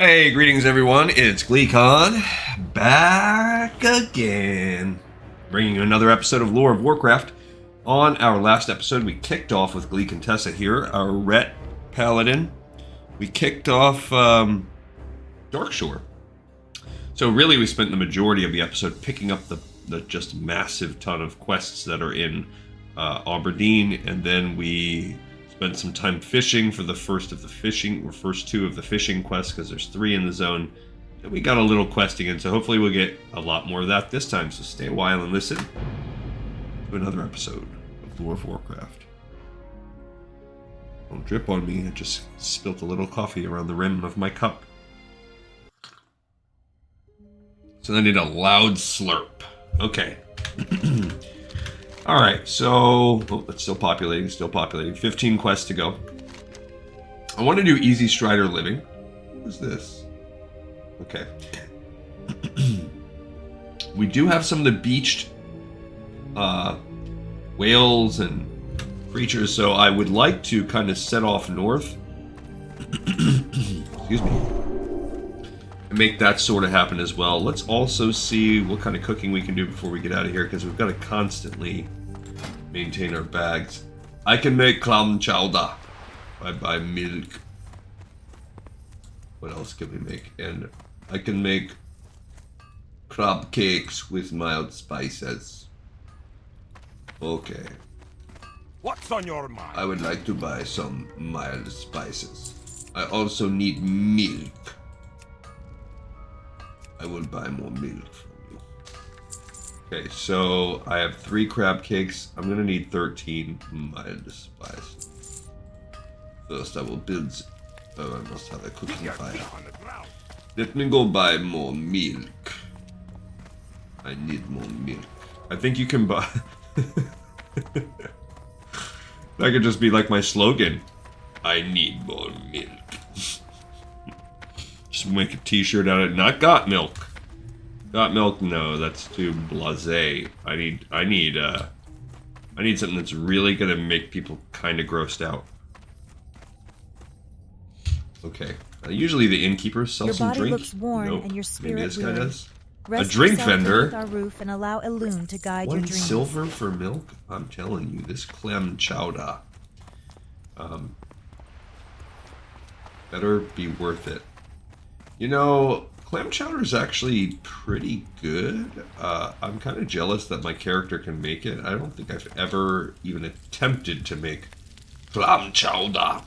Hey, greetings everyone, it's GleeCon, back again, bringing you another episode of Lore of Warcraft. On our last episode, we kicked off with Glee Contessa here, our Ret Paladin. We kicked off Darkshore. So really we spent the majority of the episode picking up the just massive ton of quests that are in Aberdeen, and then we spent some time fishing for the first two of the fishing quests, because there's 3 in the zone, and we got a little questing in, so hopefully we'll get a lot more of that this time. So stay a while and listen to another episode of Lore of Warcraft. Don't drip on me, I just spilt a little coffee around the rim of my cup. So I need a loud slurp. Okay. Alright, so it's still populating. 15 quests to go. I want to do Easy Strider Living. What is this? Okay. We do have some of the beached whales and creatures, so I would like to kind of set off north. Excuse me. And make that sort of happen as well. Let's also see what kind of cooking we can do before we get out of here, because we've got to constantly maintain our bags. I can make clam chowder. I buy milk. What else can we make? And I can make crab cakes with mild spices. Okay. What's on your mind? I would like to buy some mild spices. I also need milk. I will buy more milk from you. Okay, so I have 3 crab cakes. I'm gonna need 13 mild spices. First, I will build. Oh, I must have a cooking fire. Let me go buy more milk. I need more milk. I think you can buy. That could just be like my slogan. I need more milk. Just make a t-shirt out of it. Not got milk. Got milk? No, that's too blasé. I need something that's really gonna make people kind of grossed out. Okay. Usually the innkeepers sell some drink. Your body looks worn, nope. and your spirit Maybe this guy weary. does. Rest A drink yourself vendor. beneath our roof and allow Elune to guide your 1 dreams. silver for milk? I'm telling you, this clam chowder better be worth it. You know, clam chowder is actually pretty good. I'm kind of jealous that my character can make it. I don't think I've ever even attempted to make clam chowder.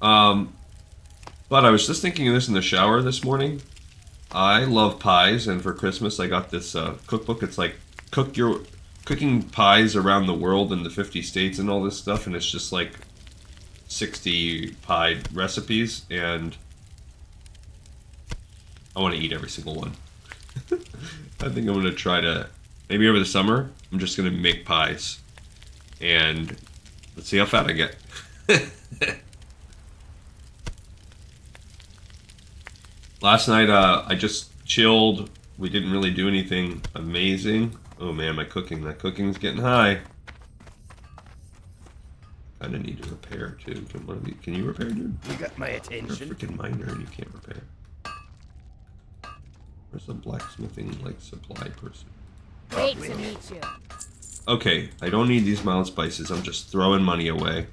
But I was just thinking of this in the shower this morning. I love pies, and for Christmas I got this cookbook. It's like cooking pies around the world in the 50 states and all this stuff, and it's just like 60 pie recipes, and I want to eat every single one. I think I'm going to try to, maybe over the summer, I'm just going to make pies, and let's see how fat I get. Last night, I just chilled. We didn't really do anything amazing. Oh man, that cooking's getting high. Kinda need to repair too. Can you repair, dude? You got my attention. You're a freaking miner and you can't repair. Where's the blacksmithing, like, supply person? Great to meet you. Okay, I don't need these mild spices. I'm just throwing money away.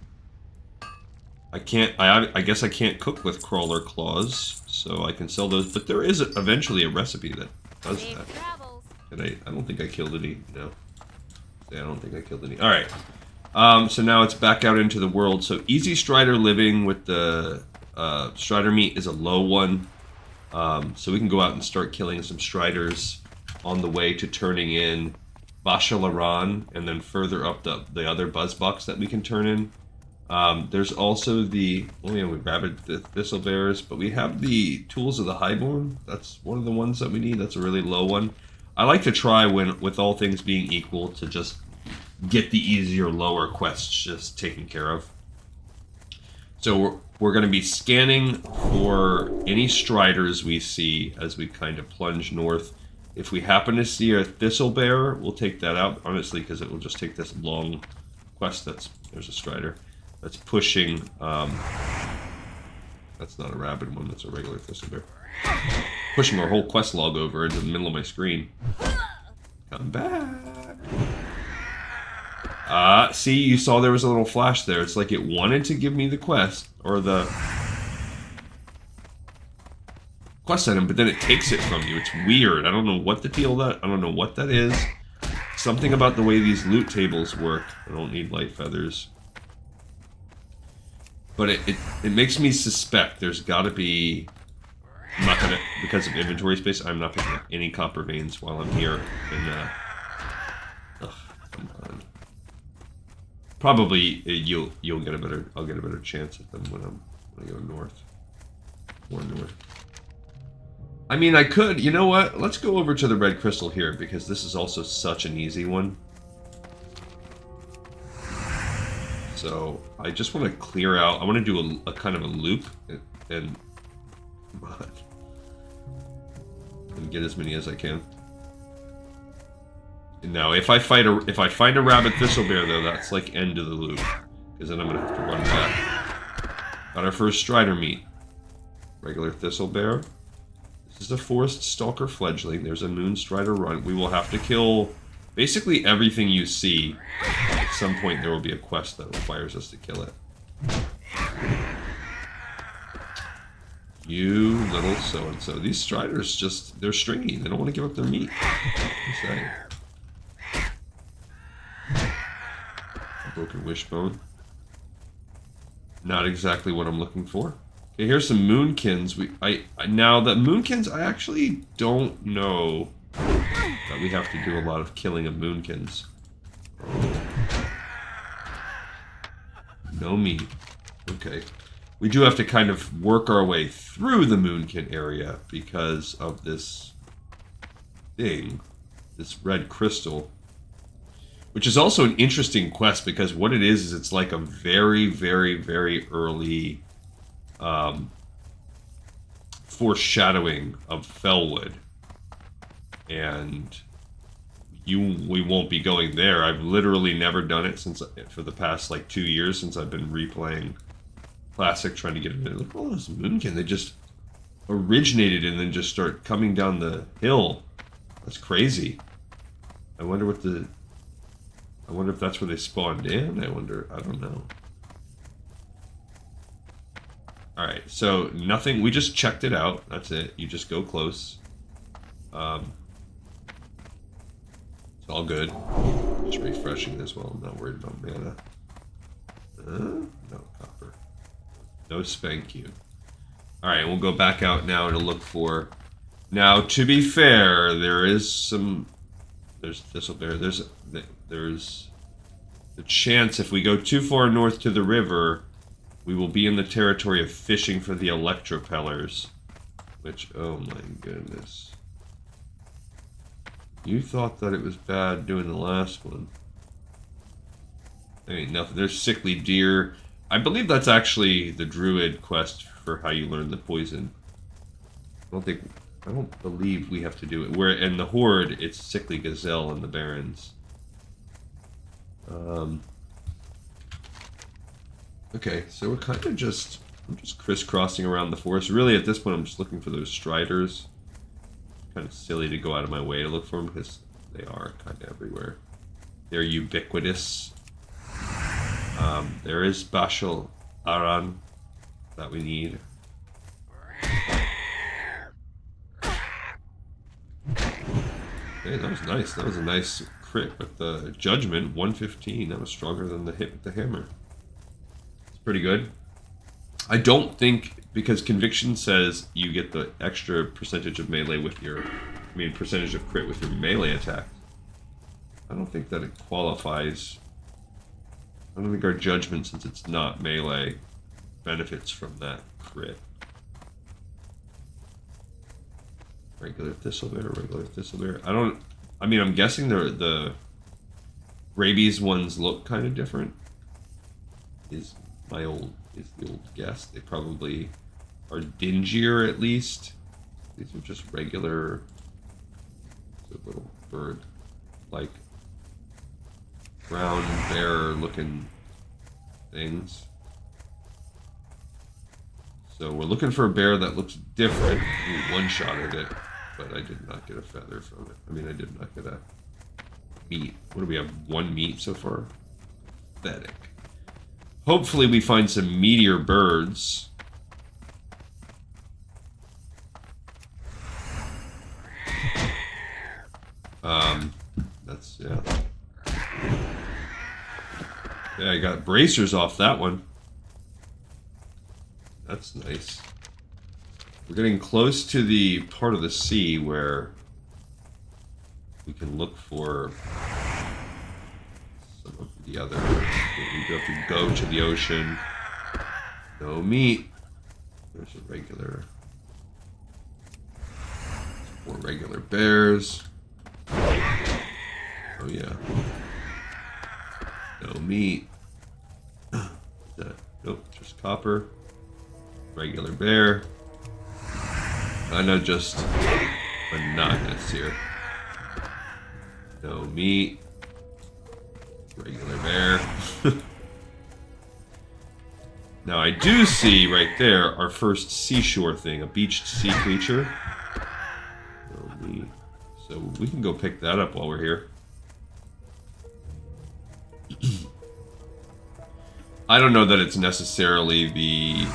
I guess I can't cook with crawler claws, so I can sell those, but there is eventually a recipe that does that. And I don't think I killed any, no. Yeah, I don't think I killed any. Alright. So now it's back out into the world. So Easy Strider Living with the Strider meat is a low one. So we can go out and start killing some Striders on the way to turning in Bashal'Aran, and then further up the other Buzzbox that we can turn in. There's also the, oh yeah, we rabid the Thistle Bears, but we have the Tools of the Highborn. That's one of the ones that we need. That's a really low one. I like to try, with all things being equal, to just get the easier, lower quests just taken care of. So we're going to be scanning for any Striders we see as we kind of plunge north. If we happen to see a Thistle Bear, we'll take that out, honestly, because it will just take this long quest. There's a Strider that's pushing That's not a rabid one, that's a regular thistlebear. Pushing our whole quest log over into the middle of my screen. Come back. See, you saw there was a little flash there. It's like it wanted to give me the quest, or the quest item, but then it takes it from you. It's weird. I don't know what the deal that. I don't know what that is. Something about the way these loot tables work. I don't need light feathers. But it makes me suspect there's got to be... I'm not going to... Because of inventory space, I'm not picking up any copper veins while I'm here. And, ugh, come on. Probably you'll get a better... I'll get a better chance at them when I go north. More north. I mean, I could... You know what? Let's go over to the red crystal here, because this is also such an easy one. So, I just want to clear out... I want to do a kind of a loop, and get as many as I can. And now, if I find a rabid thistlebear, though, that's like end of the loop. Because then I'm going to have to run back. Got our first strider meat. Regular thistlebear. This is a forest stalker fledgling. There's a moon strider run. We will have to kill basically everything you see. At some point there will be a quest that requires us to kill it. You little so-and-so. These striders just, they're stringy. They don't want to give up their meat. Broken wishbone. Not exactly what I'm looking for. Okay, here's some moonkins. Now the moonkins, I actually don't know that we have to do a lot of killing of moonkins. No meat. Okay. We do have to kind of work our way through the moonkin area because of this thing, this red crystal. Which is also an interesting quest because what it is it's like a very, very, very early foreshadowing of Felwood. And we won't be going there. I've literally never done it for the past like 2 years since I've been replaying Classic, trying to get it in. Look at all those moonkin. They just originated and then just start coming down the hill. That's crazy. I wonder if that's where they spawned in. I don't know. Alright, so nothing. We just checked it out. That's it. You just go close. It's all good. Just refreshing as well. I'm not worried about mana. No copper. No spank you. Alright, we'll go back out now to look for... Now, to be fair, there is some... There's thistlebear. There's the chance if we go too far north to the river, we will be in the territory of fishing for the electropellers. Which, oh my goodness. You thought that it was bad doing the last one. I mean, nothing. There's sickly deer. I believe that's actually the druid quest for how you learn the poison. I don't believe we have to do it. Where in the horde, it's sickly gazelle and the barrens. Okay, so we're kind of I'm just crisscrossing around the forest. Really, at this point, I'm just looking for those striders. Kind of silly to go out of my way to look for them because they are kind of everywhere. They're ubiquitous. There is Bashal'Aran that we need. Hey, that was nice. That was a nice crit with the judgment. 115. That was stronger than the hit with the hammer. It's pretty good. I don't think, because conviction says you get the extra percentage of melee with your, percentage of crit with your melee attack. I don't think that it qualifies. I don't think our judgment, since it's not melee, benefits from that crit. Regular thistlebear. I'm guessing the rabies ones look kind of different. Is the old guess. They probably are dingier at least. These are just regular little bird like brown bear looking things. So we're looking for a bear that looks different. We one-shotted it, but I did not get a feather from it. I mean, I did not get a meat. What do we have? 1 meat so far? Pathetic. Hopefully we find some meteor birds. That's, yeah. Yeah, I got bracers off that one. That's nice. We're getting close to the part of the sea where we can look for some of the other. We have to go to the ocean. No meat. There's a regular. 4 regular bears. Oh yeah. No meat. Nope, just copper. Regular bear. I know, just monotonous here. No meat. Regular bear. Now I do see right there our first seashore thing, a beached sea creature. No meat. So we can go pick that up while we're here. I don't know that it's necessarily the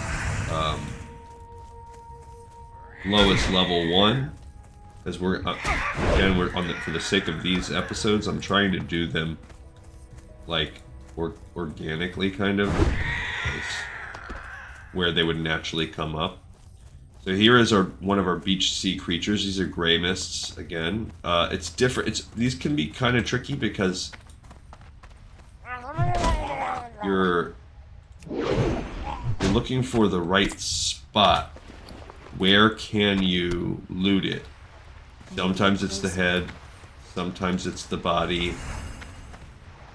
lowest level one, as we're again we're on for the sake of these episodes. I'm trying to do them like organically, kind of, where they would naturally come up. So here is one of our beach sea creatures. These are gray mists again. It's different. These can be kind of tricky because you're looking for the right spot. Where can you loot it? Sometimes it's the head, sometimes it's the body.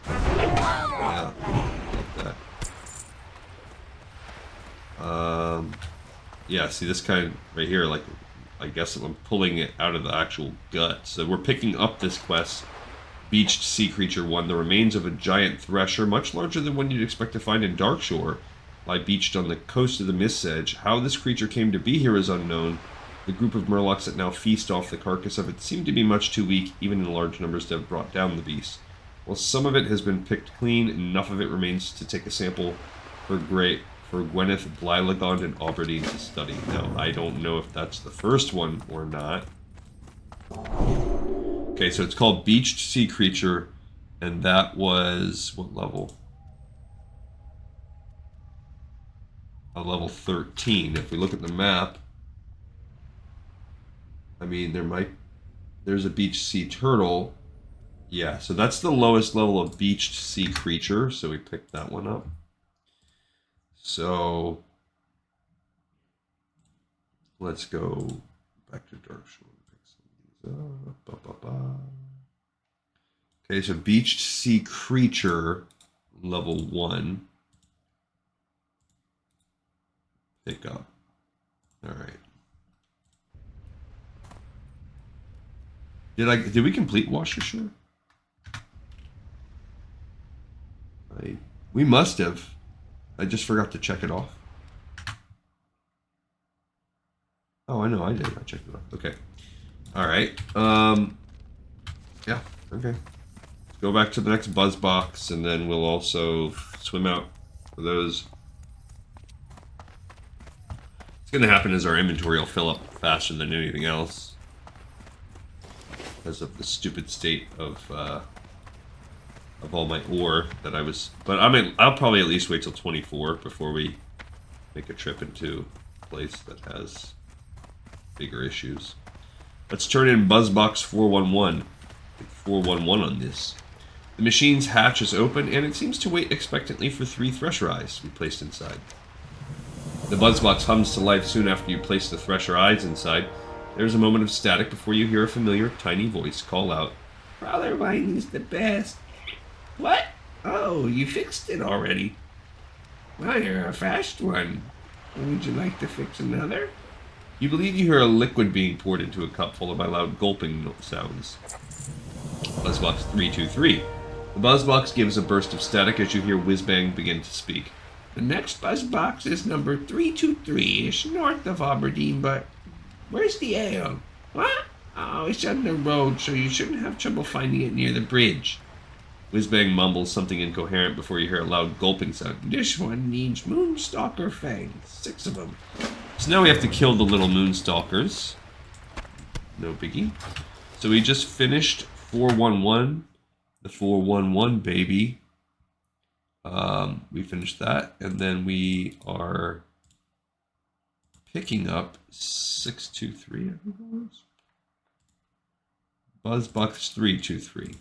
Yeah, like that. Yeah, see this kind right here, like, I guess I'm pulling it out of the actual gut. So we're picking up this quest. Beached Sea Creature 1, the remains of a giant thresher, much larger than one you'd expect to find in Darkshore, lie beached on the coast of the Mist Edge. How this creature came to be here is unknown. The group of murlocs that now feast off the carcass of it seem to be much too weak, even in large numbers, to have brought down the beast. While some of it has been picked clean, enough of it remains to take a sample for Gwyneth, Blylagond, and Aubertine to study. Now, I don't know if that's the first one or not. Okay, so it's called Beached Sea Creature, and that was, what level? Level 13. If we look at the map, I mean, there's a beached sea turtle. Yeah, so that's the lowest level of beached sea creature, so we picked that one up. So let's go back to Darkshore and pick some of these up. Okay, so beached sea creature, level 1. Pick up. All right. Did we complete Ashore? We must have. I just forgot to check it off. Oh, I know I did. I checked it off. Okay. All right. Yeah. Okay. Let's go back to the next Buzzbox, and then we'll also swim out for those. What's going to happen is our inventory will fill up faster than anything else because of the stupid state of all my ore that I was. But I'll probably at least wait till 24 before we make a trip into a place that has bigger issues. Let's turn in Buzzbox 411. 411 on this. The machine's hatch is open, and it seems to wait expectantly for 3 thresher eyes to be placed inside. The Buzzbox hums to life soon after you place the thresher eyes inside. There's a moment of static before you hear a familiar, tiny voice call out, "Brother Whiting's the best." "What? Oh, you fixed it already. Well, you're a fast one. Would you like to fix another?" You believe you hear a liquid being poured into a cup, followed by loud gulping sounds. Buzzbox 323. The Buzzbox gives a burst of static as you hear Whizbang begin to speak. The next Buzzbox is number 323. It's north of Aberdeen, but where's the ale? What? Oh, it's on the road, so you shouldn't have trouble finding it near the bridge. Whizbang mumbles something incoherent before you hear a loud gulping sound. This one needs Moonstalker fangs. 6 of them. So now we have to kill the little Moonstalkers. No biggie. So we just finished 411. The 411, baby. We finished that, and then we are picking up 623, I think it was. Buzzbox 323.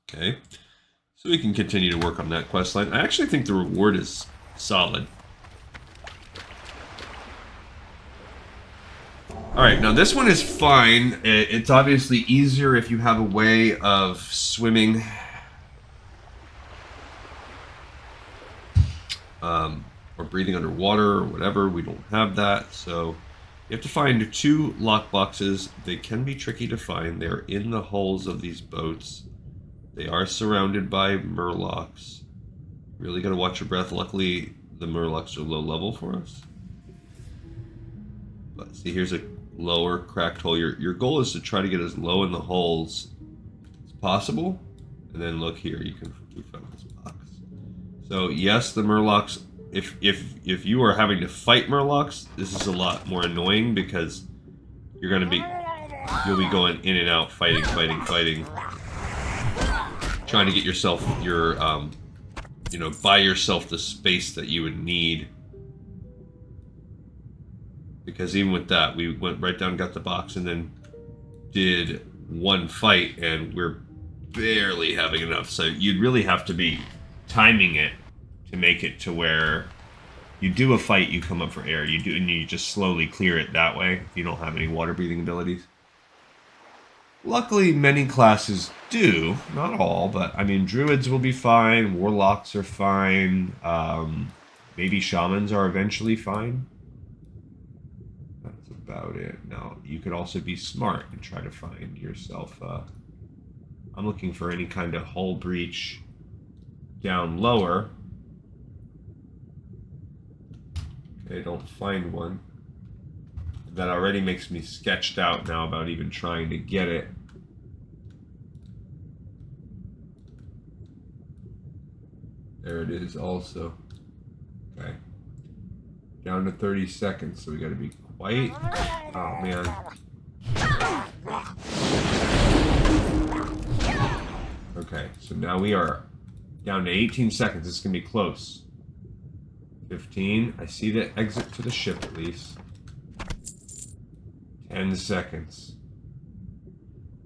Okay, so we can continue to work on that quest line. I actually think the reward is solid. Alright, now this one is fine. It's obviously easier if you have a way of swimming or breathing underwater or whatever. We don't have that, so you have to find 2 lockboxes. They can be tricky to find. They're in the hulls of these boats. They are surrounded by murlocs. Really gotta watch your breath. Luckily, the murlocs are low level for us. But see, here's a lower cracked hole. Your goal is to try to get as low in the holes as possible. And then look here, we found this box. So yes, the murlocs, if you are having to fight murlocs, this is a lot more annoying because you'll be going in and out, fighting, trying to get yourself buy yourself the space that you would need. Because even with that, we went right down, got the box, and then did 1 fight, and we're barely having enough. So you'd really have to be timing it to make it to where you do a fight, you come up for air, and you just slowly clear it that way if you don't have any water breathing abilities. Luckily, many classes do, not all, but I mean, druids will be fine, warlocks are fine, maybe shamans are eventually fine. That's about it. Now, you could also be smart and try to find yourself, I'm looking for any kind of hull breach down lower. Okay, don't find one. That already makes me sketched out now about even trying to get it. There it is also. Okay. Down to 30 seconds, so we gotta be quiet. Oh, man. Okay, so now we are down to 18 seconds. This is gonna be close. 15. I see the exit to the ship at least. 10 seconds.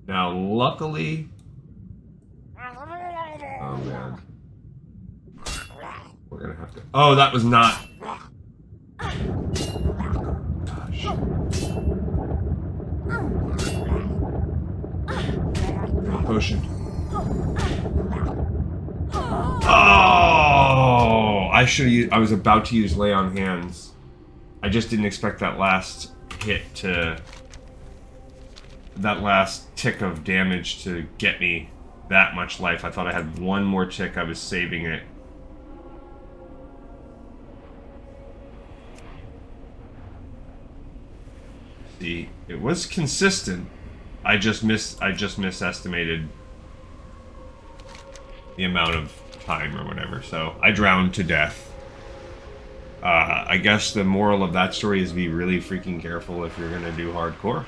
Now, luckily... Oh, man. We're gonna have to... Oh, that was not... Gosh. Potion. Oh! I was about to use Lay on Hands. I just didn't expect that last hit to... That last tick of damage to get me that much life. I thought I had one more tick. I was saving it. See, it was consistent. I just misestimated the amount of time or whatever. So I drowned to death. I guess the moral of that story is be really freaking careful if you're gonna do hardcore.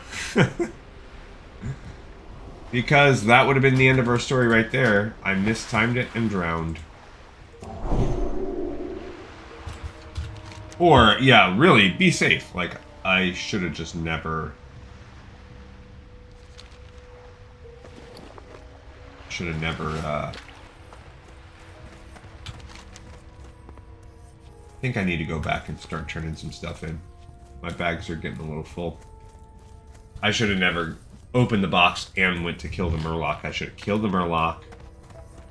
Because that would have been the end of our story right there. I mistimed it and drowned. Or, yeah, really, be safe. Like, I should have just never... I think I need to go back and start turning some stuff in. My bags are getting a little full. I should have never opened the box and went to kill the murloc. I should have killed the murloc,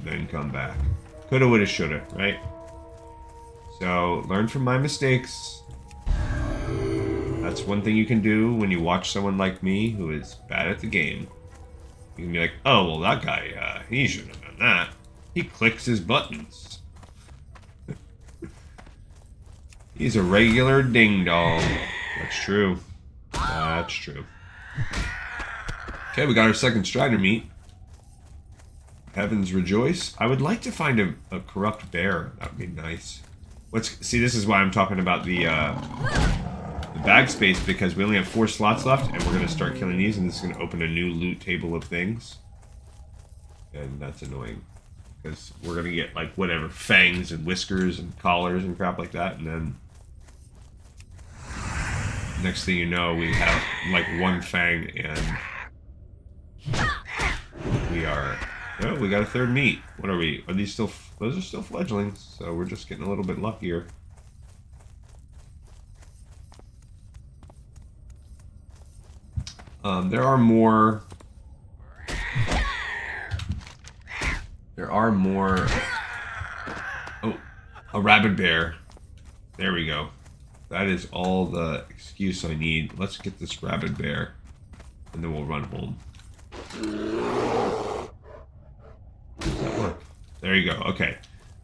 then come back. Coulda, woulda, shoulda, right? So, learn from my mistakes. That's one thing you can do when you watch someone like me who is bad at the game. You can be like, oh, well, that guy, he shouldn't have done that. He clicks his buttons. He's a regular ding-dong. That's true. That's true. Okay, we got our second Strider meat. Heavens rejoice. I would like to find a corrupt bear. That would be nice. See, this is why I'm talking about the bag space, because we only have 4 slots left, and we're going to start killing these, and this is going to open a new loot table of things. And that's annoying. Because we're going to get, like, whatever, fangs and whiskers and collars and crap like that, and then next thing you know, we have, like, 1 fang, and we are... Oh, we got a third meat. What are we? Are these still... Those are still fledglings, so we're just getting a little bit luckier. There are more... Oh, a rabid bear. There we go. That is all the excuse I need. Let's get this rabid bear, and then we'll run home. Does that work? There you go. Okay.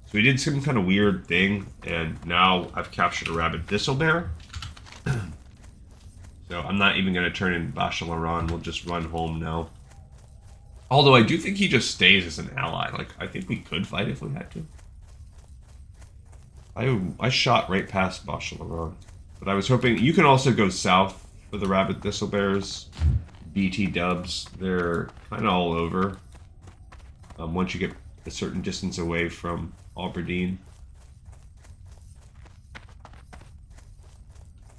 So we did some kind of weird thing, and now I've captured a rabid thistle bear. So I'm not even going to turn in Bashal'Aran. We'll just run home now. Although I do think he just stays as an ally. Like, I think we could fight if we had to. I shot right past Bashal'Aran. But I was hoping... You can also go south for the rabid thistle bears. BT dubs. They're kind of all over. Once you get a certain distance away from Aberdeen.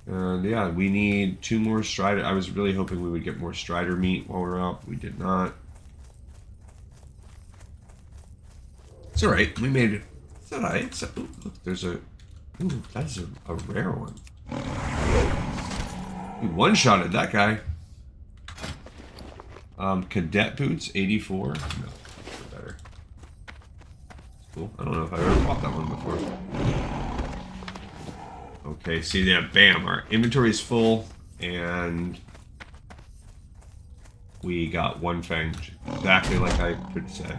And yeah, we need 2 more Strider. I was really hoping we would get more Strider meat while we're out. We did not. It's alright. We made it. It's alright. Ooh, look, there's a... Ooh, that's a rare one. We one-shotted that guy. Cadet boots, 84. No. Better. Cool. I don't know if I've ever bought that one before. Okay, see that? Bam! Our inventory is full, and we got 1 fang, exactly like I could say.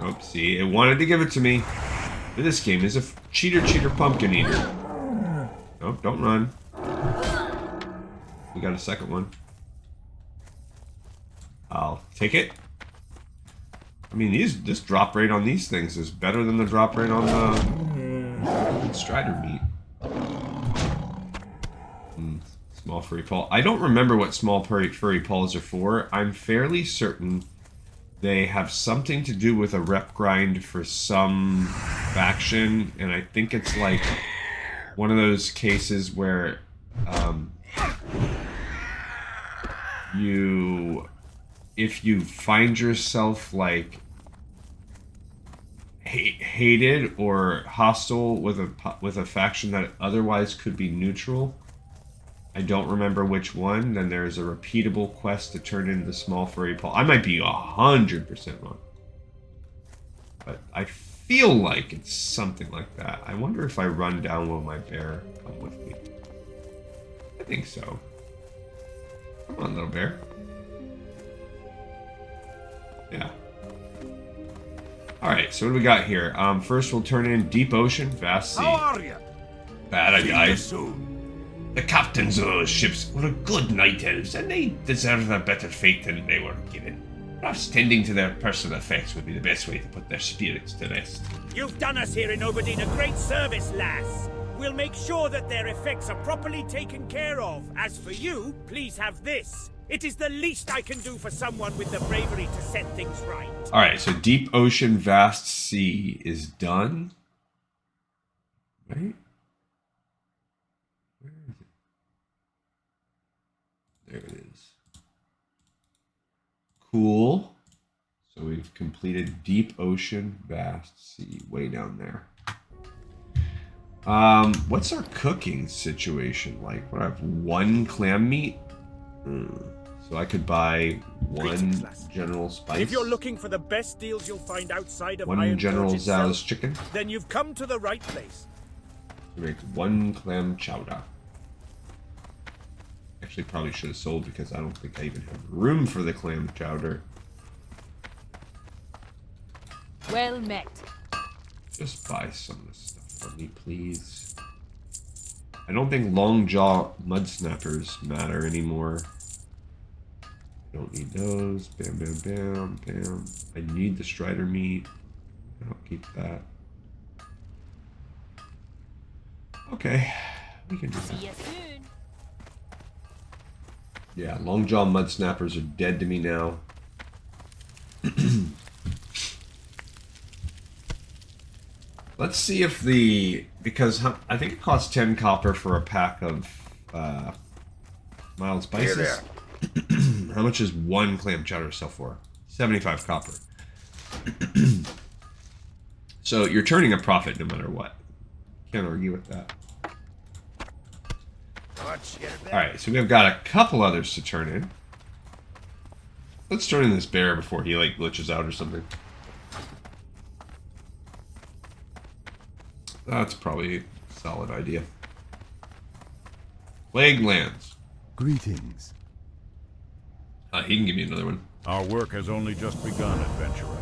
Oh, see, it wanted to give it to me. But this game is a cheater pumpkin eater. Nope, don't run. We got a second one. I'll take it. I mean, this drop rate on these things is better than the drop rate on the Strider meat. Small furry paw. I don't remember what small furry paws are for. I'm fairly certain they have something to do with a rep grind for some faction, and I think it's like one of those cases where if you find yourself like hated or hostile with a faction that otherwise could be neutral, I don't remember which one, then there's a repeatable quest to turn into the small furry paw. I might be 100% wrong, but I feel like it's something like that. I wonder if I run down, will my bear come with me? I think so. Come on, little bear. Yeah. Alright, so what do we got here? First we'll turn in Deep Ocean, Vast Sea. How are you? Bad guys. The captains of those ships were good night elves, and they deserve a better fate than they were given. Perhaps tending to their personal effects would be the best way to put their spirits to rest. You've done us here in Aberdeen a great service, lass. We'll make sure that their effects are properly taken care of. As for you, please have this. It is the least I can do for someone with the bravery to set things right. Alright, so Deep Ocean, Vast Sea is done. Right? Where is it? There it is. Cool. So we've completed Deep Ocean, Vast Sea, way down there. What's our cooking situation like? What, I have 1 clam meat? So I could buy 1 General Spice. If you're looking for the best deals you'll find outside of 1 General Zhao's itself, chicken. then you've come to the right place. To make 1 clam chowder. Actually, probably should have sold because I don't think I even have room for the clam chowder. Well met. Just buy some of this stuff for me, please. I don't think long jaw mud snappers matter anymore. Don't need those. Bam, bam, bam, bam. I need the strider meat. I'll keep that. Okay, we can do that. See you soon. Yeah, long jaw mud snappers are dead to me now. Let's see if because I think it costs 10 copper for a pack of mild spices. How much does one clam chowder sell for? 75 copper. So you're turning a profit no matter what. Can't argue with that. Alright, so we've got a couple others to turn in. Let's turn in this bear before he like glitches out or something. That's probably a solid idea. Plague lands. Greetings. He can give me another one. Our work has only just begun, adventurer.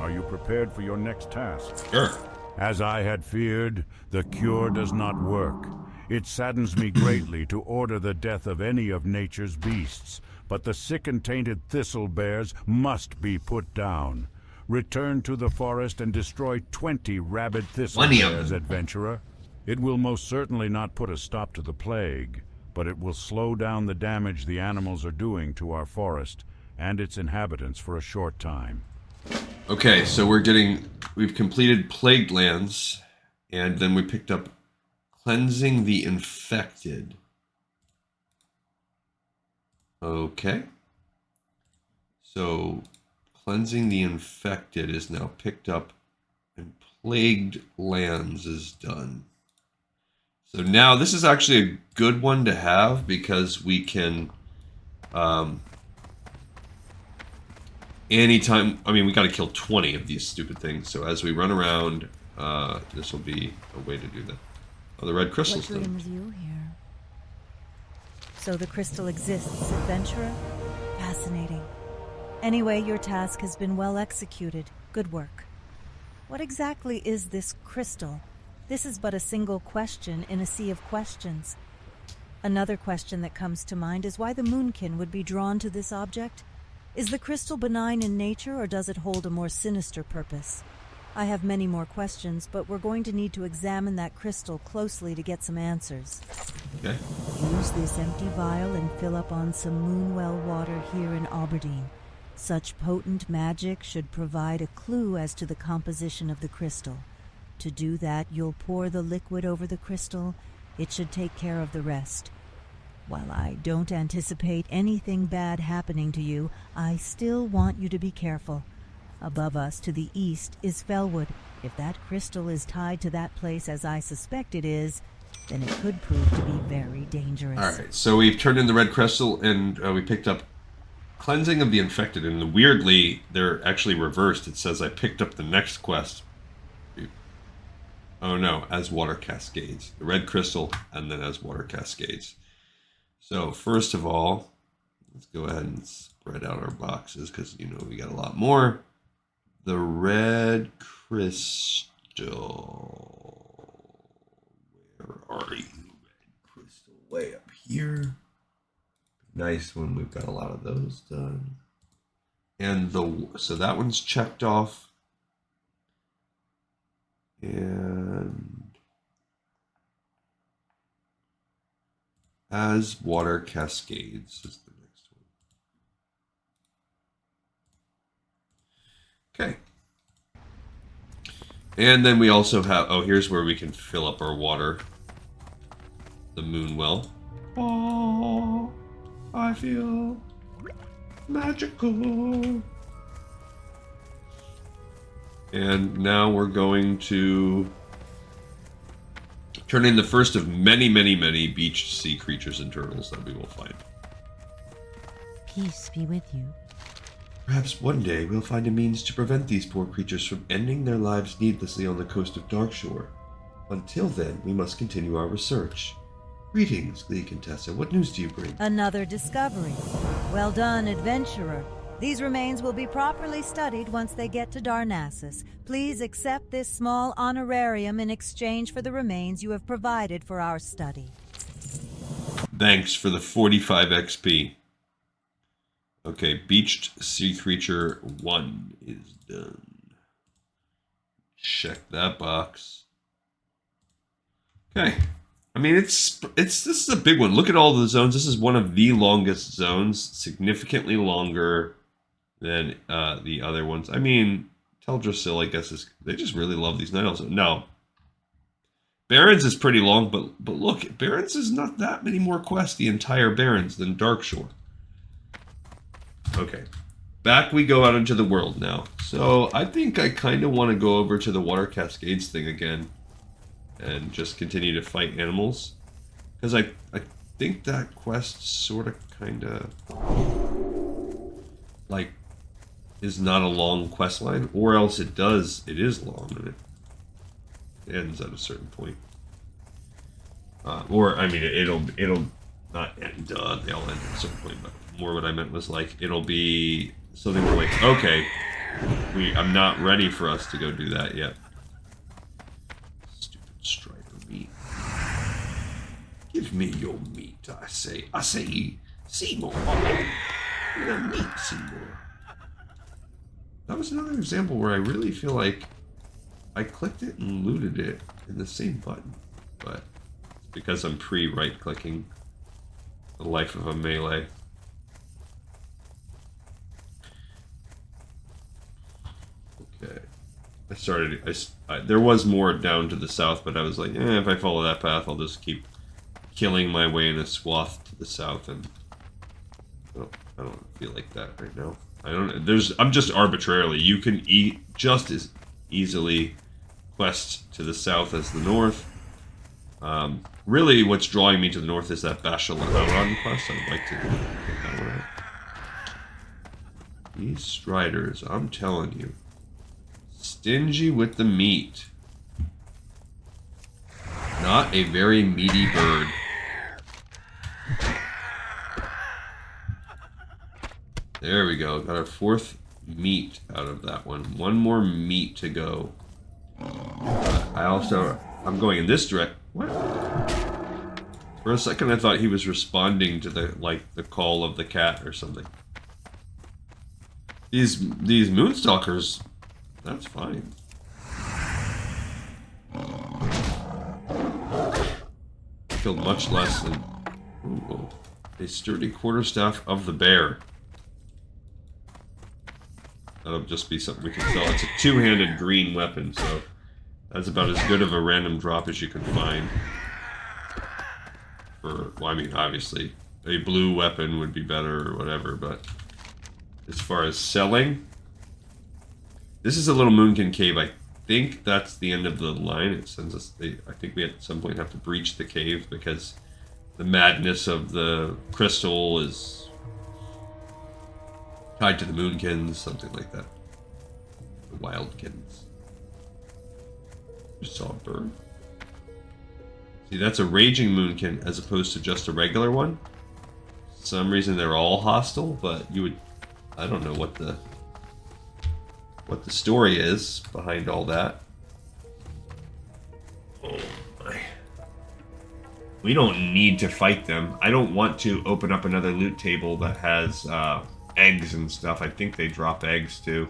Are you prepared for your next task? Sure. As I had feared, the cure does not work. It saddens me greatly to order the death of any of nature's beasts, but the sick and tainted thistle bears must be put down. Return to the forest and destroy 20 rabid thistle bears, adventurer. It will most certainly not put a stop to the plague, but it will slow down the damage the animals are doing to our forest and its inhabitants for a short time. Okay, so we've completed Plagued Lands, and then we picked up Cleansing the Infected. Okay. So, Cleansing the Infected is now picked up, and Plagued Lands is done. So now this is actually a good one to have because we can, anytime, I mean, we got to kill 20 of these stupid things. So as we run around, this will be a way to do that. Oh, the red crystal's What done. brings you here? So the crystal exists, adventurer? Fascinating. Anyway, your task has been well executed. Good work. What exactly is this crystal? This is but a single question in a sea of questions. Another question that comes to mind is why the Moonkin would be drawn to this object. Is the crystal benign in nature, or does it hold a more sinister purpose? I have many more questions, but we're going to need to examine that crystal closely to get some answers. Okay. Use this empty vial and fill up on some Moonwell water here in Aberdeen. Such potent magic should provide a clue as to the composition of the crystal. To do that, you'll pour the liquid over the crystal. It should take care of the rest. While I don't anticipate anything bad happening to you, I still want you to be careful. Above us to the east is Fellwood. If that crystal is tied to that place as I suspect it is, then it could prove to be very dangerous. Alright, so we've turned in the red crystal and we picked up Cleansing of the Infected. And weirdly, they're actually reversed. It says I picked up the next quest. Oh no, as Water Cascades. The red crystal and then as Water Cascades. So first of all, let's go ahead and spread out our boxes because you know we got a lot more. The red crystal. Where are you? Red crystal way up here. Nice one. We've got a lot of those done. And so that one's checked off. And as Water Cascades is the next one. Okay. And then we also have, oh, here's where we can fill up our water. The Moonwell. Oh, I feel magical. And now we're going to turn in the first of many, many, many beached sea creatures and turtles that we will find. Peace be with you. Perhaps one day we'll find a means to prevent these poor creatures from ending their lives needlessly on the coast of Darkshore. Until then, we must continue our research. Greetings, Glee Contessa. What news do you bring? Another discovery. Well done, adventurer. These remains will be properly studied once they get to Darnassus. Please accept this small honorarium in exchange for the remains you have provided for our study. Thanks for the 45 XP. Okay, Beached Sea Creature 1 is done. Check that box. Okay. I mean, this is a big one. Look at all the zones. This is one of the longest zones, significantly longer than the other ones. I mean, Teldrassil, I guess, they just really love these night elves. No. Barrens is pretty long, but look, Barrens is not that many more quests, the entire Barrens, than Darkshore. Okay. Back we go out into the world now. So I think I kind of want to go over to the Water Cascades thing again and just continue to fight animals. Because I think that quest sort of kind of like is not a long quest line, or else it is long and it ends at a certain point. Or I mean it'll not end, they'll end at a certain point, but more what I meant was like it'll be something where like, okay, I'm not ready for us to go do that yet. Stupid Strider meat. Give me your meat, I say, Seymour. Your meat, Seymour. That was another example where I really feel like I clicked it and looted it in the same button, but it's because I'm pre-right clicking the life of a melee. Okay, there was more down to the south, but I was like, if I follow that path, I'll just keep killing my way in a swath to the south, and I don't feel like that right now. I'm just arbitrarily, you can just as easily quest to the south as the north. Really, what's drawing me to the north is that Bashal'Aran quest. I'd like to get that one out. These Striders, I'm telling you, stingy with the meat. Not a very meaty bird. There we go. Got our fourth meat out of that one. One more meat to go. I'm going in this direction. What? For a second I thought he was responding to the call of the cat or something. These Moonstalkers, that's fine. Killed much less than... Ooh, a sturdy quarterstaff of the bear. That'll just be something we can sell. It's a two-handed green weapon, so that's about as good of a random drop as you can find. Well, I mean, obviously, a blue weapon would be better or whatever, but as far as selling, this is a little Moonkin cave. I think that's the end of the line. It sends us. I think we at some point have to breach the cave because the madness of the crystal is tied to the Moonkins, something like that. The Wildkins. Just saw a bird. See, that's a raging Moonkin as opposed to just a regular one. For some reason they're all hostile, but you would... I don't know what the story is behind all that. Oh my. We don't need to fight them. I don't want to open up another loot table that has eggs and stuff. I think they drop eggs too.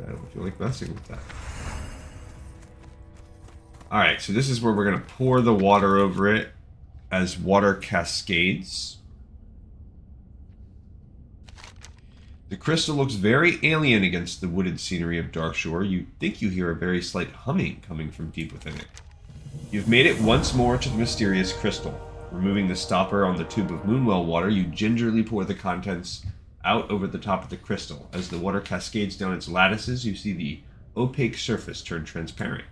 I don't feel like messing with that. Alright, so this is where we're going to pour the water over it as Water Cascades. The crystal looks very alien against the wooded scenery of Darkshore. You think you hear a very slight humming coming from deep within it. You've made it once more to the mysterious crystal. Removing the stopper on the tube of Moonwell water, you gingerly pour the contents out over the top of the crystal. As the water cascades down its lattices, you see the opaque surface turn transparent.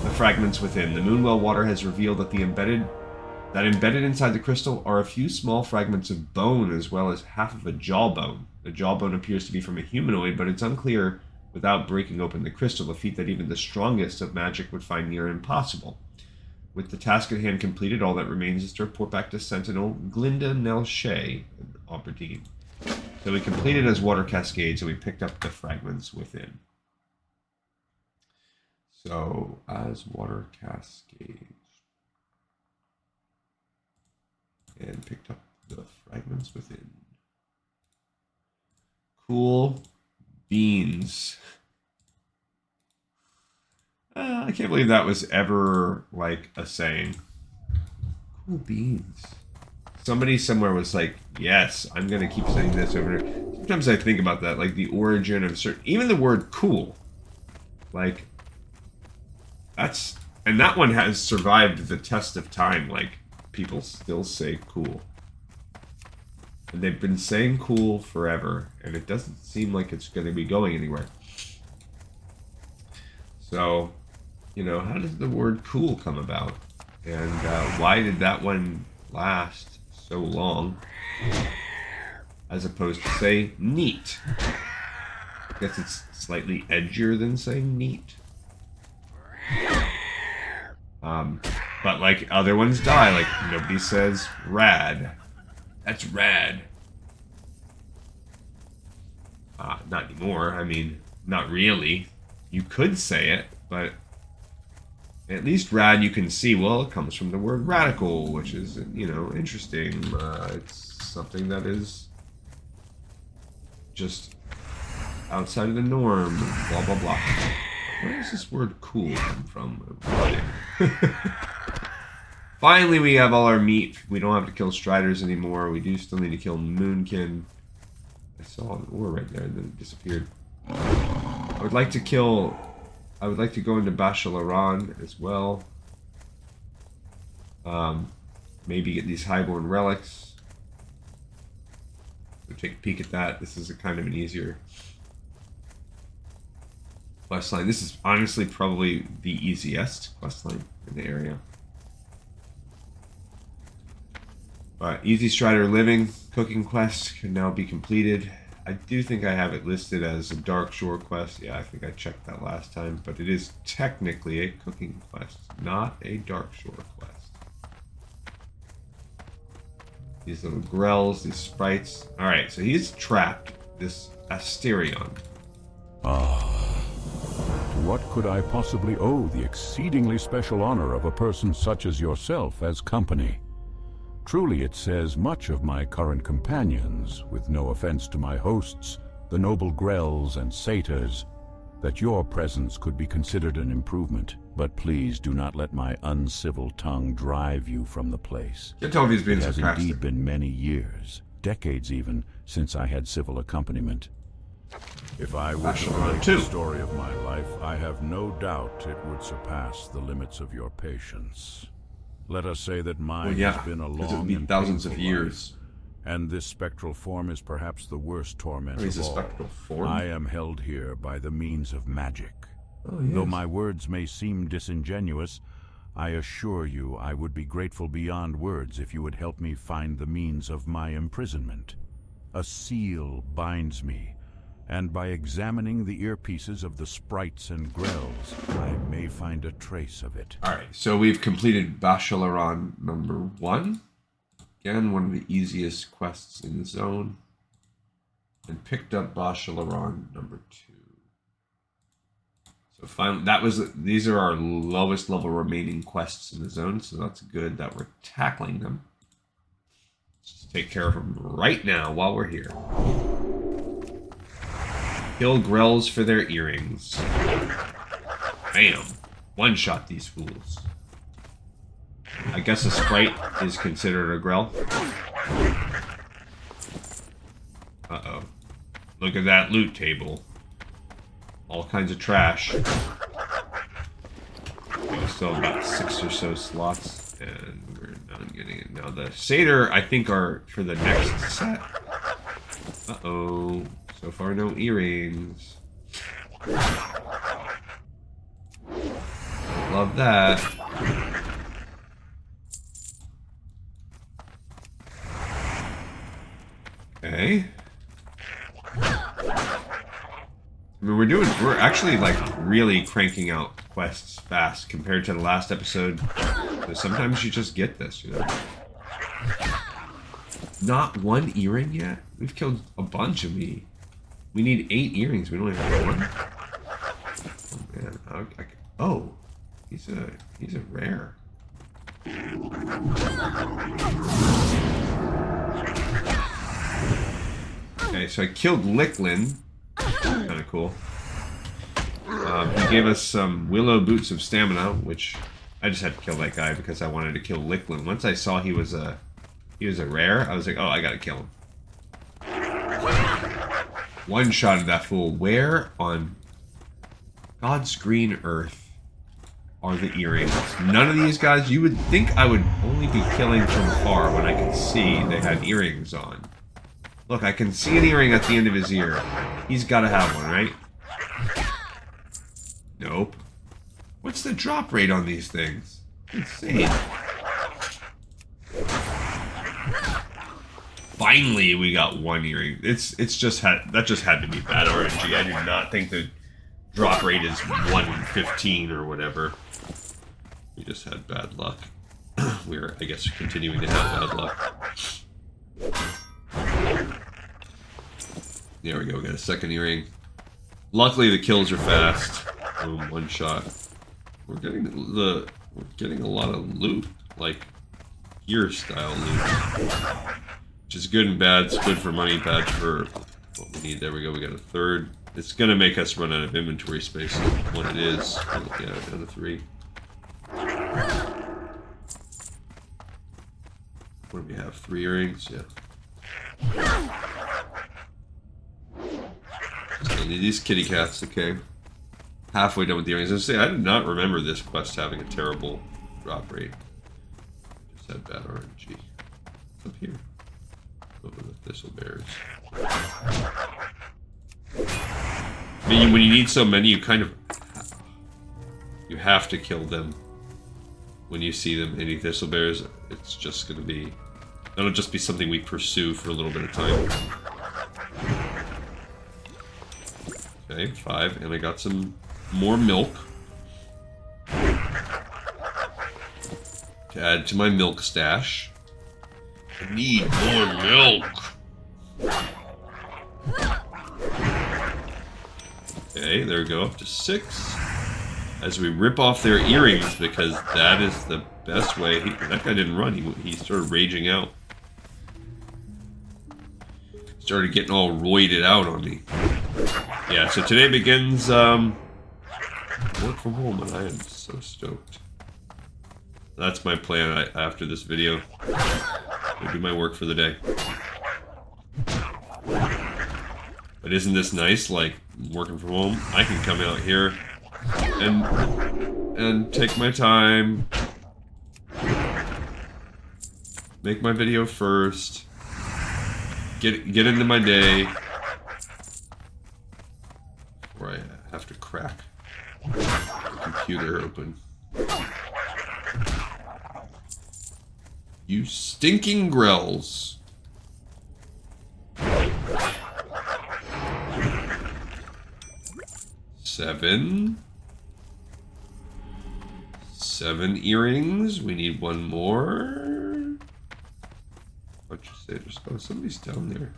The fragments within. The Moonwell water has revealed that embedded inside the crystal are a few small fragments of bone as well as half of a jawbone. The jawbone appears to be from a humanoid, but it's unclear without breaking open the crystal, a feat that even the strongest of magic would find near impossible. With the task at hand completed, all that remains is to report back to Sentinel Glinda Nelshay Aberdeen. So we completed as Water Cascades, and we picked up the Fragments Within. So, as Water Cascades. And picked up the Fragments Within. Cool beans. I can't believe that was ever, like, a saying. Cool beans. Somebody somewhere was like, yes, I'm going to keep saying this over there. Sometimes I think about that, like the origin of certain... Even the word cool. Like, that's... And that one has survived the test of time. Like, people still say cool. And they've been saying cool forever. And it doesn't seem like it's going to be going anywhere. So, you know, how does the word cool come about? And why did that one last so long, as opposed to, say, neat? I guess it's slightly edgier than saying neat. But, like, other ones die. Like, nobody says rad. That's rad. Not anymore. I mean, not really. You could say it, but at least rad you can see, well, it comes from the word radical, which is, you know, interesting. It's something that is just outside of the norm, blah, blah, blah. Where does this word cool come from? Finally, we have all our meat. We don't have to kill Striders anymore. We do still need to kill Moonkin. I saw an ore right there and then it disappeared. I would like to go into Bashal'Aran as well. Maybe get these highborn relics. So take a peek at that. This is a kind of an easier quest line. This is honestly probably the easiest quest line in the area. But Easy Strider Living cooking quest can now be completed. I do think I have it listed as a Darkshore quest. Yeah, I think I checked that last time. But it is technically a cooking quest, not a Darkshore quest. These little grells, these sprites. Alright, so he's trapped. This Asterion. To what could I possibly owe the exceedingly special honor of a person such as yourself as company? Truly it says much of my current companions, with no offense to my hosts, the noble grells and satyrs, that your presence could be considered an improvement. But please do not let my uncivil tongue drive you from the place. Can't tell if he's being It has sarcastic. indeed been many years, decades even, since I had civil accompaniment. If I were to Bashal'Aran relate too. the story of my life, I have no doubt it would surpass the limits of your patience. Let us say that mine Well, yeah, has been a because it would long be and thousands of painful years. life, and this spectral form is perhaps the worst torment Oh, he's of a all. spectral form? I am held here by the means of magic. Oh, yes. Though my words may seem disingenuous, I assure you I would be grateful beyond words if you would help me find the means of my imprisonment. A seal binds me, and by examining the earpieces of the sprites and grells, I may find a trace of it. Alright, so we've completed Bashal'Aran number 1. Again, one of the easiest quests in the zone. And picked up Bashal'Aran number 2. So finally, these are our lowest level remaining quests in the zone, so that's good that we're tackling them. Let's just take care of them right now while we're here. Kill grells for their earrings. Bam. One-shot these fools. I guess a sprite is considered a grell. Uh-oh. Look at that loot table. All kinds of trash. We still have about 6 or so slots, and we're not getting it. Now the satyr, I think, are for the next set. Uh-oh. So far, no earrings. Love that. Okay. I mean, we're actually, like, really cranking out quests fast compared to the last episode. So sometimes you just get this, you know? Not one earring yet? We've killed a bunch of me. We need 8 earrings. We only have 1. Oh man. Oh, he's a rare. Okay, so I killed Licklin. Kind of cool. He gave us some willow boots of stamina, which I just had to kill that guy because I wanted to kill Licklin. Once I saw he was a rare, I was like, oh, I gotta kill him. One-shotted that fool. Where on God's green earth are the earrings? None of these guys, you would think I would only be killing from far when I could see they had earrings on. Look, I can see an earring at the end of his ear. He's gotta have one, right? Nope. What's the drop rate on these things? Insane. Finally, we got 1 earring. That just had to be bad RNG. I do not think the drop rate is 1 in 15 or whatever. We just had bad luck. We're, I guess, continuing to have bad luck. There we go. We got a second earring. Luckily, the kills are fast. Boom, 1 shot. We're getting a lot of loot, like gear style loot, which is good and bad. It's good for money, bad for what we need. There we go. We got a third. It's gonna make us run out of inventory space when it is. Yeah, down to 3. What do we have? 3 earrings? Yeah. Still need these kitty cats, okay. Halfway done with the earrings. I was gonna say, I did not remember this quest having a terrible drop rate. Just had bad RNG. What's up here? Over the thistle bears. I mean, when you need so many, you have to kill them when you see them. Any thistle bears, it's just gonna be, that'll just be something we pursue for a little bit of time. Okay, 5, and I got some more milk to add to my milk stash. I need more milk. Okay, there we go, up to 6. As we rip off their earrings, because that is the best way. That guy didn't run, he started raging out. Started getting all roided out on me. Yeah, so today begins work from home, and I am so stoked. That's my plan after this video. I'll do my work for the day. But isn't this nice, like, working from home? I can come out here and take my time, make my video first, get into my day, before I have to crack the computer open. You stinking grells. Seven earrings. We need 1 more. What'd you say? Just oh, somebody's down there.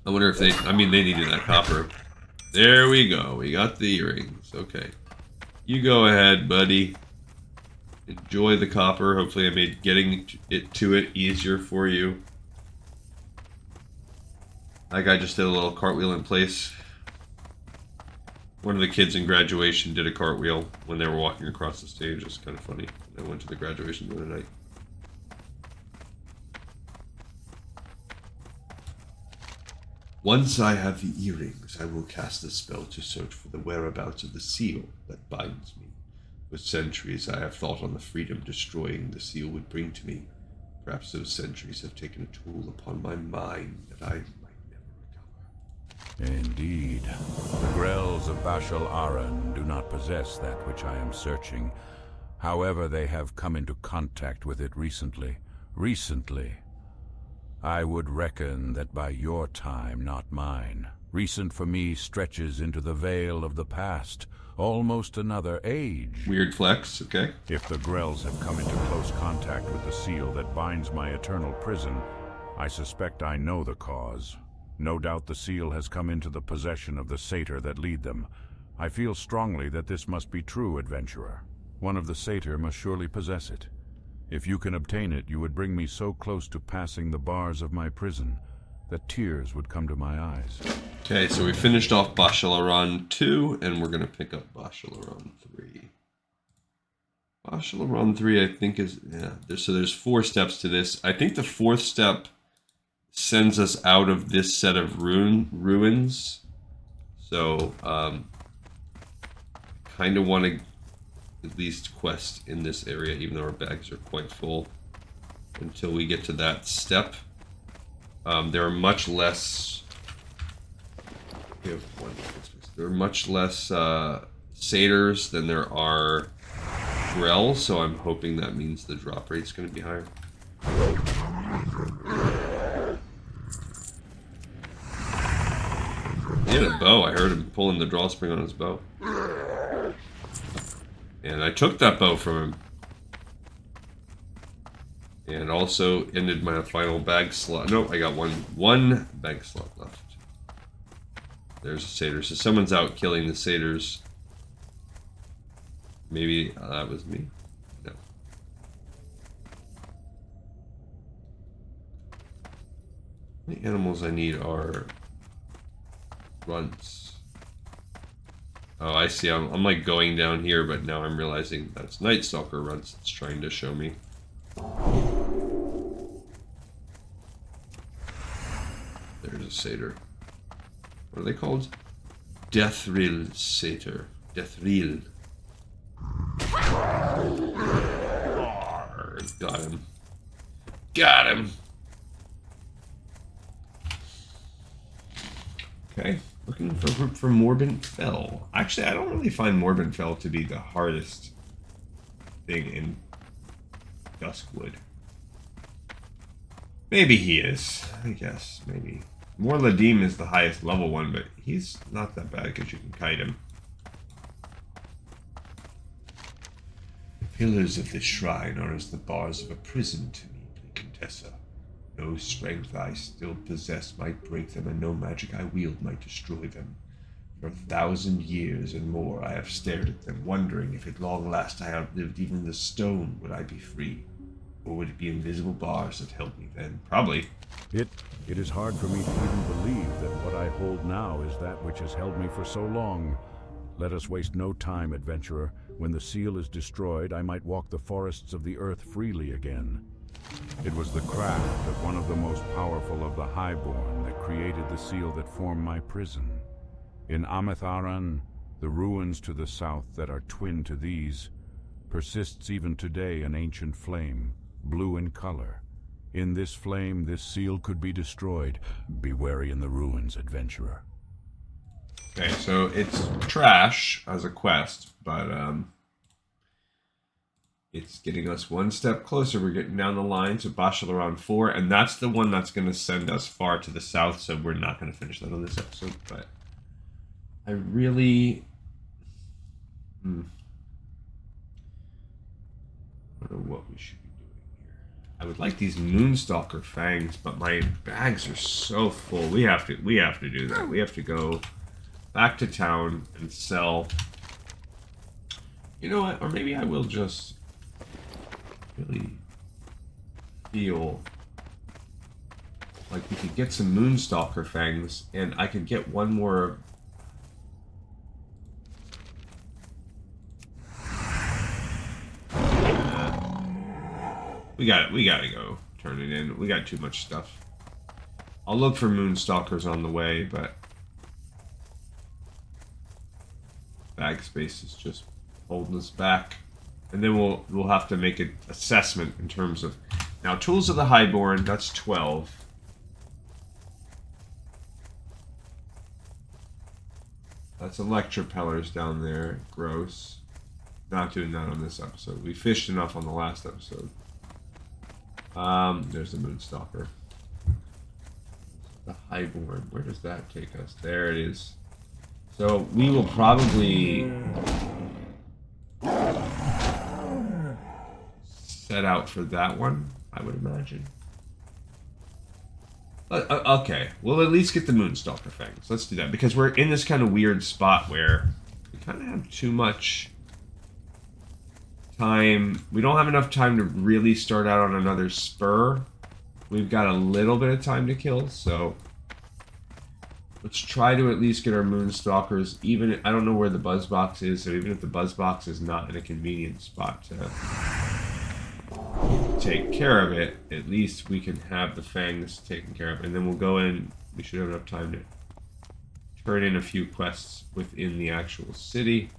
I wonder if they needed that copper. There we go. We got the earrings. Okay. You go ahead, buddy. Enjoy the copper. Hopefully I made getting to it easier for you. That guy just did a little cartwheel in place. One of the kids in graduation did a cartwheel when they were walking across the stage. It's kind of funny. I went to the graduation the other night. Once I have the earrings, I will cast a spell to search for the whereabouts of the seal that binds me. For centuries I have thought on the freedom destroying the seal would bring to me. Perhaps those centuries have taken a toll upon my mind that I might never recover. Indeed. The Grells of Bashal'Aran do not possess that which I am searching. However, they have come into contact with it recently. I would reckon that by your time, not mine, Recent for me stretches into the veil of the past, almost another age. Weird flex, okay. If the Grells have come into close contact with the seal that binds my eternal prison, I suspect I know the cause. No doubt the seal has come into the possession of the satyr that lead them. I feel strongly that this must be true, adventurer. One of the satyr must surely possess it. If you can obtain it, you would bring me so close to passing the bars of my prison that tears would come to my eyes. Okay, so we finished off Bashal'Aran 2, and we're going to pick up Bashal'Aran 3. Bashal'Aran 3, I think, is... yeah. So there's 4 steps to this. I think the 4th step sends us out of this set of ruins. So, kind of want to at least quest in this area, even though our bags are quite full, until we get to that step. There are much less... we have one. There are much less satyrs than there are Grell, so I'm hoping that means the drop rate's going to be higher. He had a bow. I heard him pulling the drawstring on his bow. And I took that bow from him. And also ended my final bag slot. Nope, I got one bag slot left. There's a satyr. So someone's out killing the satyrs. Maybe that was me. No. The animals I need are runts. Oh, I see. I'm like going down here, but now I'm realizing that's Night Stalker runts that's trying to show me. There's a satyr. What are they called? Deathril satyr. Deathril. Got him. Got him. Okay. Looking for a group for Morbid Fell. Actually, I don't really find Morbid Fell to be the hardest thing in Duskwood. Maybe he is. I guess. Maybe. Morladim is the highest level one, but he's not that bad because you can kite him. The pillars of this shrine are as the bars of a prison to me, Contessa. No strength I still possess might break them, and no magic I wield might destroy them. For 1,000 years and more I have stared at them, wondering if at long last I outlived even the stone, would I be free? Or would it be invisible bars that held me then? Probably. It is hard for me to even believe that what I hold now is that which has held me for so long. Let us waste no time, adventurer. When the seal is destroyed, I might walk the forests of the earth freely again. It was the craft of one of the most powerful of the Highborn that created the seal that formed my prison. In Ametharan, the ruins to the south that are twin to these, persists even today an ancient flame, blue in color. In this flame, this seal could be destroyed. Be wary in the ruins, adventurer. Okay, so it's trash as a quest, but it's getting us one step closer. We're getting down the line to Bashal'Aran 4, and that's the one that's going to send us far to the south, so we're not going to finish that on this episode, but I really... I don't know what we should be doing here. I would like these Moonstalker fangs, but my bags are so full. We have to do that. We have to go back to town and sell. You know what? Or maybe I will just really feel like we could get some Moonstalker fangs, and I could get one more. We gotta go turn it in. We got too much stuff. I'll look for Moonstalkers on the way, but bag space is just holding us back. And then we'll have to make an assessment in terms of... Now, Tools of the Highborn, that's 12. That's Electropellers down there. Gross. Not doing that on this episode. We fished enough on the last episode. There's the Moonstalker. The Highborn. Where does that take us? There it is. So we will probably set out for that one, I would imagine. Okay, we'll at least get the Moonstalker Fangs. Let's do that, because we're in this kind of weird spot where we kind of have too much time. We don't have enough time to really start out on another spur. We've got a little bit of time to kill, so let's try to at least get our Moonstalkers. Even, I don't know where the Buzzbox is, so even if the Buzzbox is not in a convenient spot to take care of it, at least we can have the Fangs taken care of. And then we'll go in, we should have enough time to turn in a few quests within the actual city.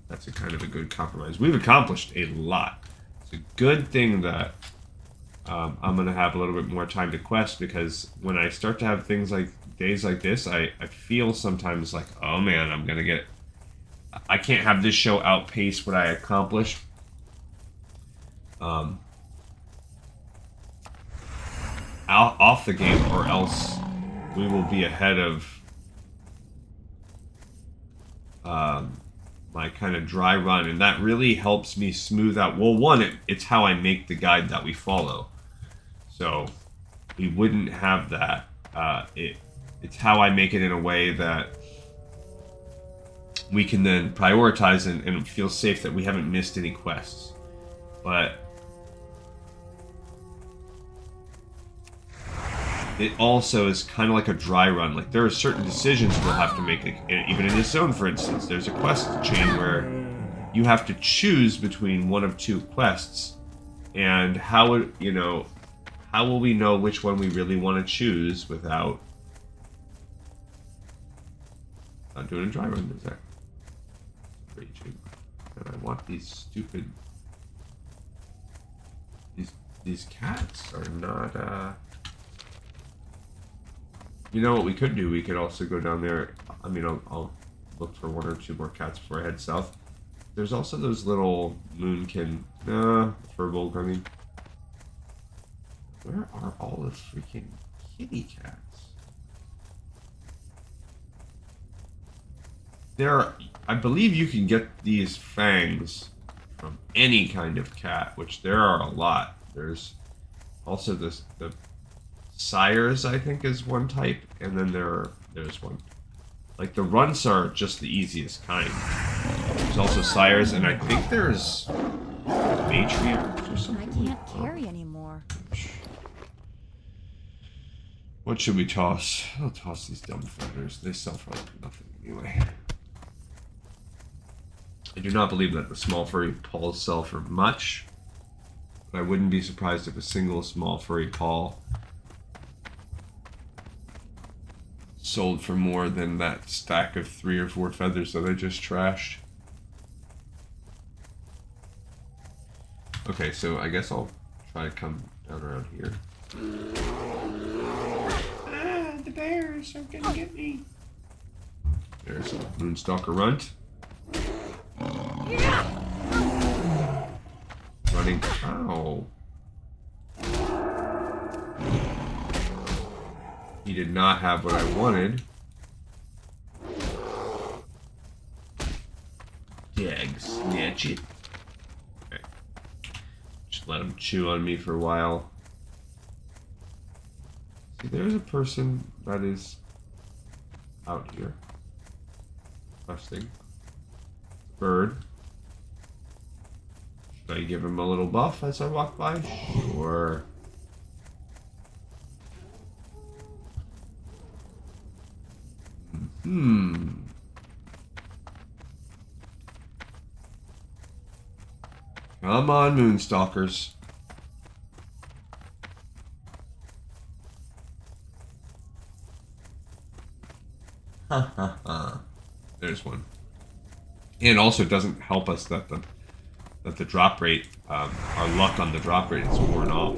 That's a kind of a good compromise. We've accomplished a lot. It's a good thing that I'm going to have a little bit more time to quest, because when I start to have things like days like this, I feel sometimes like, oh man, I'm going to get... I can't have this show outpace what I accomplish. Off the game, or else we will be ahead of my kind of dry run, and that really helps me smooth out. Well, one, it's how I make the guide that we follow, so we wouldn't have that. It's how I make it in a way that we can then prioritize and feel safe that we haven't missed any quests. But it also is kind of like a dry run. Like, there are certain decisions we'll have to make. Like, even in this zone, for instance, there's a quest chain where you have to choose between one of two quests. And how would, you know, how will we know which one we really want to choose without not doing a dry run? Is that raging? And I want these stupid... These cats are not, You know what we could do? We could also go down there. I mean, I'll look for one or two more cats before I head south. There's also those little moonkin... Furbolg, I mean. Where are all the freaking kitty cats? I believe you can get these fangs from any kind of cat, which there are a lot. There's also the sires, I think, is one type, and then there's one. Like, the runts are just the easiest kind. There's also sires, and I think there's matriarchs or something. I can't carry anymore. What should we toss? I'll toss these dumb feathers. They sell for like nothing anyway. I do not believe that the small furry paws sell for much, but I wouldn't be surprised if a single small furry paw sold for more than that stack of 3 or 4 feathers that I just trashed. Okay, so I guess I'll try to come down around here. The bears are gonna get me. There's a Moonstalker runt. Running. Ow. He did not have what I wanted. Dag, snatch it. Okay. Just let him chew on me for a while. See, there's a person that is out here. Questing. Bird. Should I give him a little buff as I walk by? Sure. Come on, Moonstalkers. Ha ha ha. There's one. And also, it doesn't help us that the drop rate, our luck on the drop rate is worn off.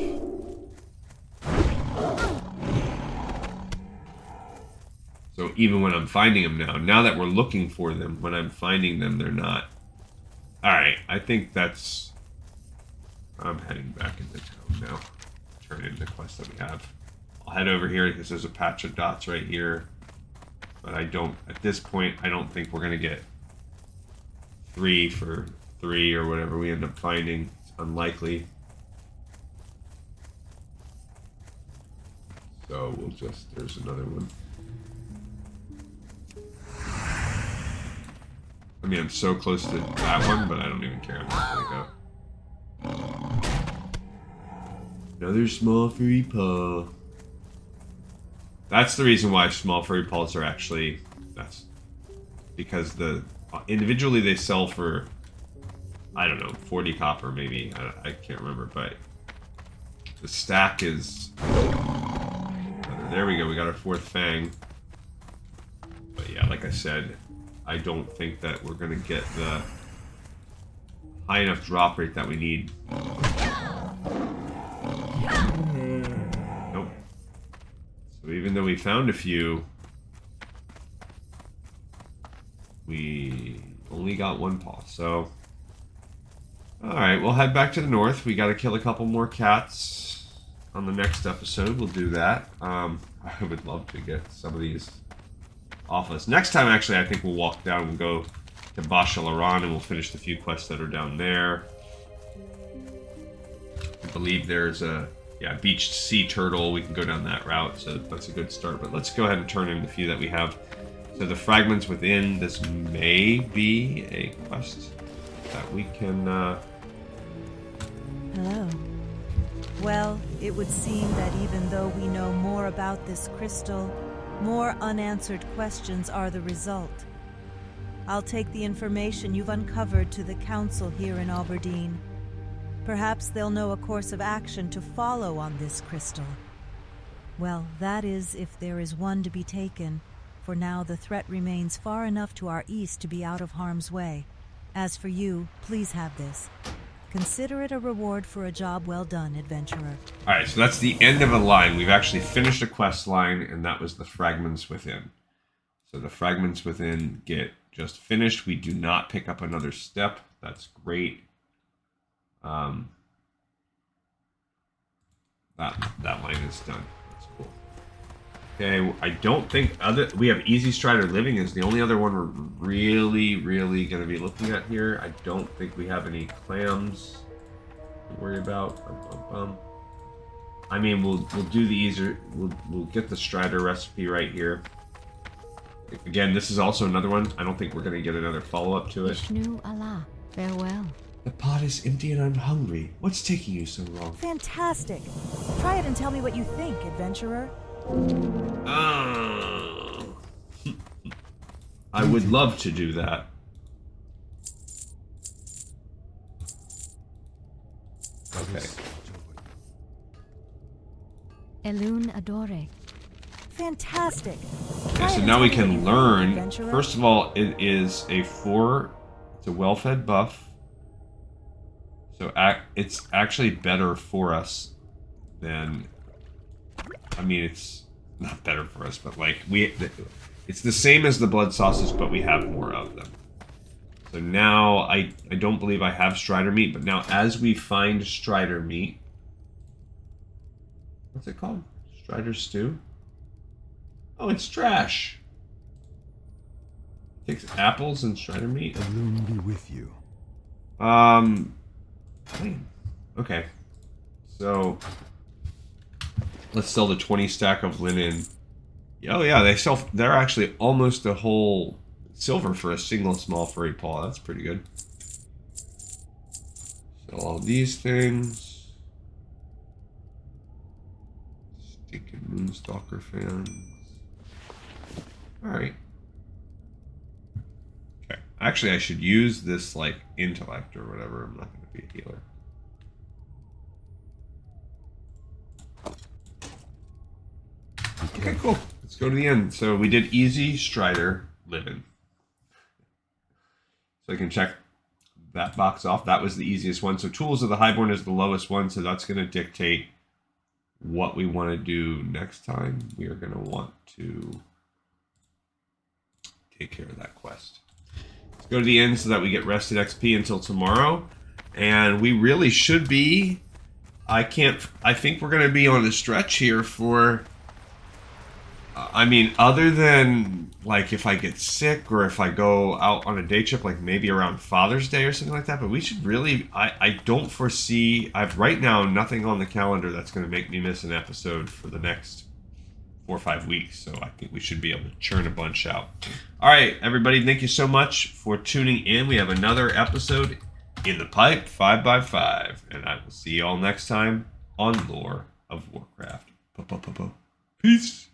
So even when I'm finding them now that we're looking for them, when I'm finding them, they're not. Alright, I think that's... I'm heading back into town now. turn in the quest that we have. I'll head over here because there's a patch of dots right here. But I don't, at this point, I don't think we're going to get 3 for 3 or whatever we end up finding. It's unlikely. So we'll just, there's another one. I mean, I'm so close to that one, but I don't even care. I'm just gonna go. Another small furry paw. That's the reason why small furry paws are actually, that's because the individually they sell for, I don't know, 40 copper maybe. I can't remember, but the stack is. There we go. We got our 4th fang. But yeah, like I said, I don't think that we're gonna get the high enough drop rate that we need. Nope. So even though we found a few, we only got 1 paw. So, alright, we'll head back to the north. We gotta kill a couple more cats on the next episode. We'll do that. I would love to get some of these off us. Next time, actually, I think we'll walk down and go to Bashal'Aran and we'll finish the few quests that are down there. I believe there's a beached sea turtle. We can go down that route, so that's a good start. But let's go ahead and turn in the few that we have. So the Fragments Within, this may be a quest that we can... Hello. Well, it would seem that even though we know more about this crystal, more unanswered questions are the result. I'll take the information you've uncovered to the council here in Aberdeen. Perhaps they'll know a course of action to follow on this crystal. Well, that is, if there is one to be taken. For now, the threat remains far enough to our east to be out of harm's way. As for you, please have this. Consider it a reward for a job well done, adventurer. Alright, so that's the end of a line. We've actually finished a quest line, and that was the Fragments Within. So the Fragments Within get just finished. We do not pick up another step. That's great. That line is done. That's cool. Okay, I don't think we have Easy Strider Living is the only other one we're really going to be looking at here. I don't think we have any clams to worry about. I mean, we'll do the easier. We'll get the Strider recipe right here. Again, this is also another one. I don't think we're going to get another follow-up to it. Vishnu Allah, farewell. The pot is empty and I'm hungry. What's taking you so long? Fantastic! Try it and tell me what you think, adventurer. I would love to do that. Okay. Elun Adore. Fantastic! Okay, so now we can learn. First of all, it is a 4. It's a well-fed buff. So it's actually better for us than... I mean, it's not better for us, but like it's the same as the blood sauces, but we have more of them. So now I don't believe I have Strider meat, but now as we find Strider meat, what's it called? Strider stew? Oh, it's trash. It takes apples and Strider meat. Elun be with you. Okay. So let's sell the 20 stack of linen. Oh yeah, they're actually almost a whole silver for a single small furry paw. That's pretty good. Sell all these things. Stinking Moonstalker fans. Alright. Okay. Actually, I should use this, like, intellect or whatever. I'm not going to be a healer. Okay, cool. Let's go to the end. So we did Easy Strider Living. So I can check that box off. That was the easiest one. So Tools of the Highborn is the lowest one, so that's going to dictate what we want to do next time. We are going to want to take care of that quest. Let's go to the end so that we get rested XP until tomorrow. And we really should be I think we're going to be on a stretch here for... I mean, other than, like, if I get sick or if I go out on a day trip, like maybe around Father's Day or something like that, but we should really... I don't foresee... I've right now nothing on the calendar that's going to make me miss an episode for the next 4 or 5 weeks, so I think we should be able to churn a bunch out. All right, everybody, thank you so much for tuning in. We have another episode in the pipe, 5x5, and I will see you all next time on Lore of Warcraft. Peace.